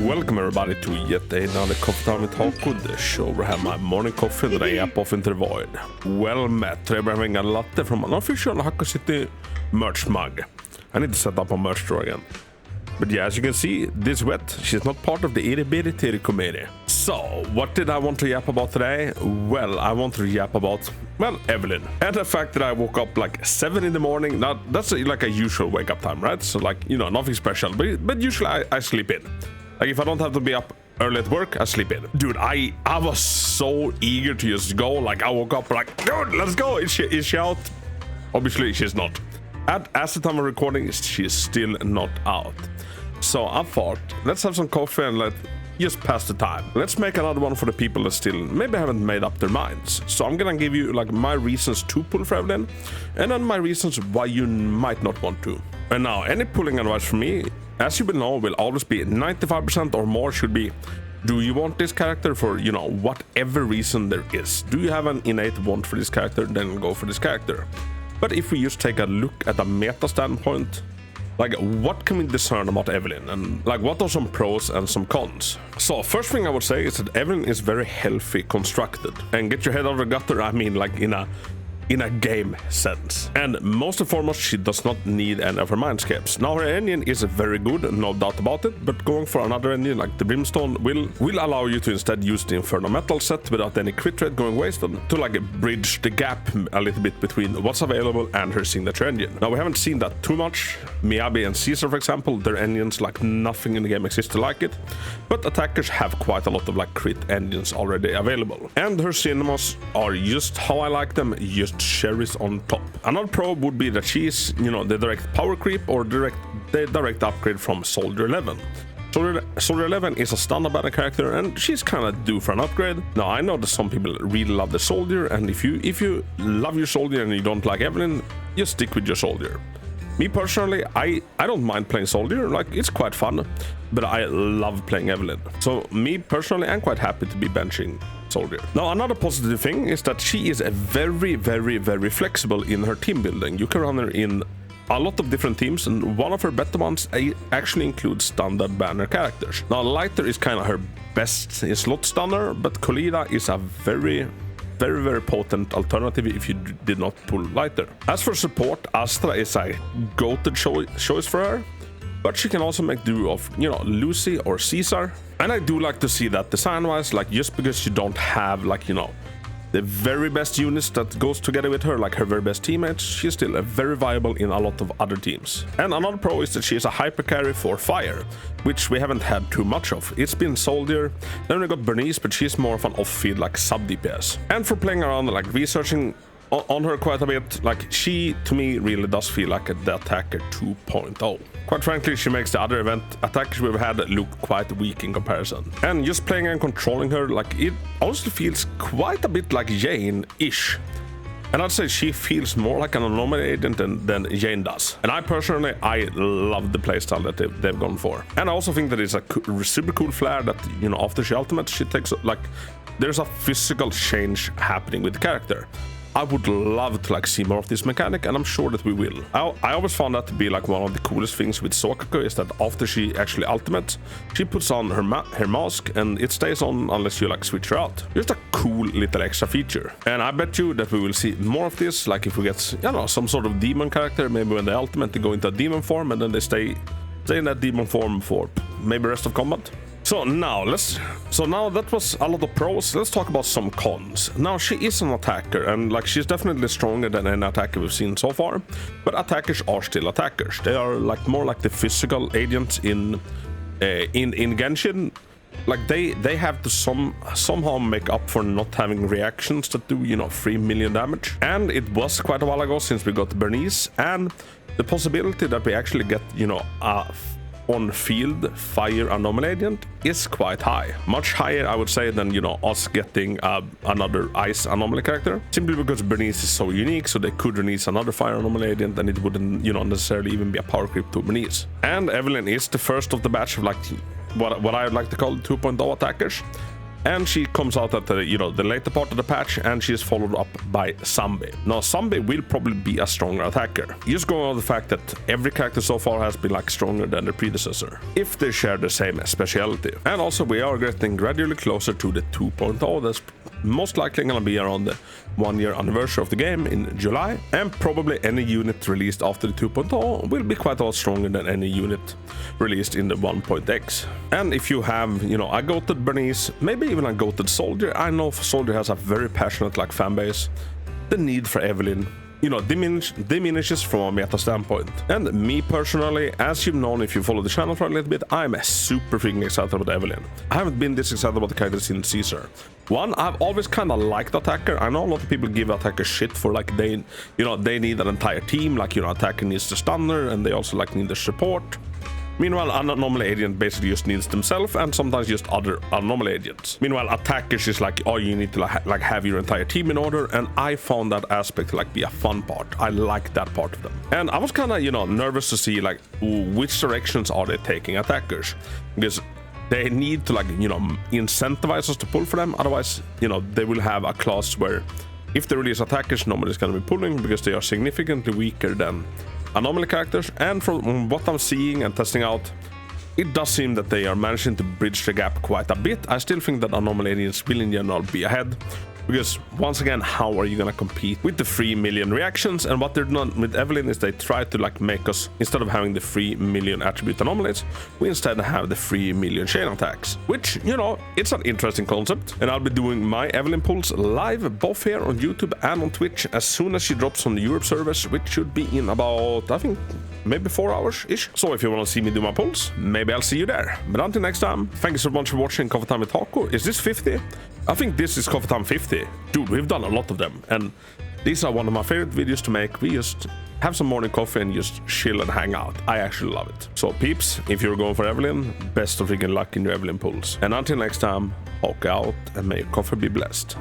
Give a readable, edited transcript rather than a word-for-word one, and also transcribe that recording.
Welcome everybody to yet another coffee time with Hako, the show where I have my morning coffee that I yap off into the void. Well met, today we're having a latte from an official Hako City merch mug. I need to set up a merch store again. But yeah, as you can see, this wet, she's not part of the itty bitty titty committee. So, what did I want to yap about today? Well, I want to yap about, well, Evelyn. And the fact that I woke up like 7 in the morning. Now, that's like a usual wake up time, right? So like, you know, nothing special, but usually I sleep in. Like if I don't have to be up early at work, I sleep in. Dude, I was so eager to just go. Like I woke up like, dude, let's go. Is she out? Obviously, she's not. As the time of recording, she's still not out. So I thought, let's have some coffee and let's just pass the time. Let's make another one for the people that still maybe haven't made up their minds. So I'm gonna give you like my reasons to pull for Evelyn, and then my reasons why you might not want to. And now, any pulling advice from me, as you will know, will always be 95% or more should be, do you want this character for, you know, whatever reason there is? Do you have an innate want for this character? Then go for this character. But if we just take a look at a meta standpoint, like what can we discern about Evelyn, and like what are some pros and some cons? So first thing I would say is that Evelyn is very healthy constructed, and get your head out of the gutter, I mean like in a game sense. And most and foremost, she does not need any of her mindscapes. Now her engine is very good, no doubt about it, but going for another engine like the Brimstone will allow you to instead use the Inferno Metal set without any crit rate going wasted, to like bridge the gap a little bit between what's available and her signature engine. Now we haven't seen that too much. Miyabi and Caesar, for example, their engines, like nothing in the game exists like it, but attackers have quite a lot of like crit engines already available. And her cinemas are just how I like them, just cherries on top. Another pro would be that she's, you know, the direct power creep or the direct upgrade from Soldier 11. Soldier 11 is a standard banner character, and she's kind of due for an upgrade. Now I know that some people really love the Soldier, and if you love your Soldier and you don't like Evelyn, just stick with your Soldier. Me personally, I don't mind playing Soldier, like it's quite fun, but I love playing Evelyn. So me personally, I'm quite happy to be benching Soldier. Now another positive thing is that she is a very flexible in her team building. You can run her in a lot of different teams, and one of her better ones actually includes standard banner characters. Now Lighter is kind of her best slot stunner, but Colida is a very potent alternative if you did not pull Lighter. As for support, Astra is a goated choice for her, but she can also make do of, you know, Lucy or Caesar. And I do like to see that design-wise, like just because you don't have, like, you know, the very best units that goes together with her, like her very best teammates, she's still very viable in a lot of other teams. And another pro is that she is a hyper carry for fire, which we haven't had too much of. It's been Soldier, then we got Bernice, but she's more of an off-field like sub DPS. And for playing around, like researching on her quite a bit, like she to me really does feel like the attacker 2.0. Quite frankly, she makes the other event attackers we've had look quite weak in comparison. And just playing and controlling her, like it honestly feels quite a bit like Jane-ish. And I'd say she feels more like an anomaly agent than Jane does. And I personally, I love the playstyle that they've gone for. And I also think that it's a super cool flair that, you know, after she ultimates, she takes, like, there's a physical change happening with the character. I would love to like see more of this mechanic, and I'm sure that we will. I always found that to be like one of the coolest things with Sokako is that after she actually ultimates, she puts on her mask and it stays on unless you like switch her out. Just a cool little extra feature. And I bet you that we will see more of this, like if we get, you know, some sort of demon character, maybe when they ultimate they go into a demon form and then they stay in that demon form for maybe rest of combat. So now that was a lot of pros. Let's talk about some cons. Now she is an attacker, and like she's definitely stronger than any attacker we've seen so far. But attackers are still attackers. They are like more like the physical agents in Genshin. Like they have to somehow make up for not having reactions that do, you know, 3 million damage. And it was quite a while ago since we got Bernice, and the possibility that we actually get, you know, a on-field fire anomaly agent is quite high. Much higher, I would say, than, you know, us getting another ice anomaly character. Simply because Bernice is so unique, so they could release another fire anomaly agent and it wouldn't, you know, necessarily even be a power creep to Bernice. And Evelyn is the first of the batch of like what I would like to call 2.0 attackers. and she comes out at the, you know, the later part of the patch, and she is followed up by Zombie. Now, Zombie will probably be a stronger attacker. Just going on the fact that every character so far has been like stronger than their predecessor, if they share the same speciality. And also, we are getting gradually closer to the 2.0. That's most likely gonna be around the 1-year anniversary of the game in July, and probably any unit released after the 2.0 will be quite a lot stronger than any unit released in the 1.x. And if you have, you know, a goated Bernice, maybe even a goated Soldier, I know Soldier has a very passionate like fan base, the need for Evelyn, you know, diminishes from a meta standpoint. And me personally, as you've known if you follow the channel for a little bit, I'm super freaking excited about Evelyn. I haven't been this excited about the character since Caesar. One, I've always kind of liked Attacker. I know a lot of people give Attacker shit for like they need an entire team, like, you know, Attacker needs the stunner and they also like need the support. Meanwhile, an anomaly agent basically just needs themselves and sometimes just other anomaly agents. Meanwhile, attackers is like, oh, you need to like have your entire team in order, and I found that aspect to like be a fun part. I like that part of them. And I was kind of, you know, nervous to see like which directions are they taking attackers, because they need to like, you know, incentivize us to pull for them. Otherwise, you know, they will have a class where if they release attackers, nobody's going to be pulling because they are significantly weaker than anomaly characters. And from what I'm seeing and testing out, it does seem that they are managing to bridge the gap quite a bit. I still think that anomaly agents will in general be ahead, because once again, how are you gonna compete with the 3 million reactions? And what they're done with Evelyn is they try to like make us, instead of having the 3 million attribute anomalies, we instead have the 3 million chain attacks, which, you know, it's an interesting concept. And I'll be doing my Evelyn pulls live both here on YouTube and on Twitch as soon as she drops on the Europe service, which should be in about, I think, maybe 4 hours ish. So if you want to see me do my pulls, maybe I'll see you there. But until next time, thank you so much for watching Coffee Time with Hako. Is this 50? I think this is Coffee Time 50. Dude, we've done a lot of them, and these are one of my favorite videos to make. We just have some morning coffee and just chill and hang out. I actually love it. So peeps, if you're going for Evelyn, best of freaking luck in your Evelyn pulls. And until next time, Hako out, and may your coffee be blessed.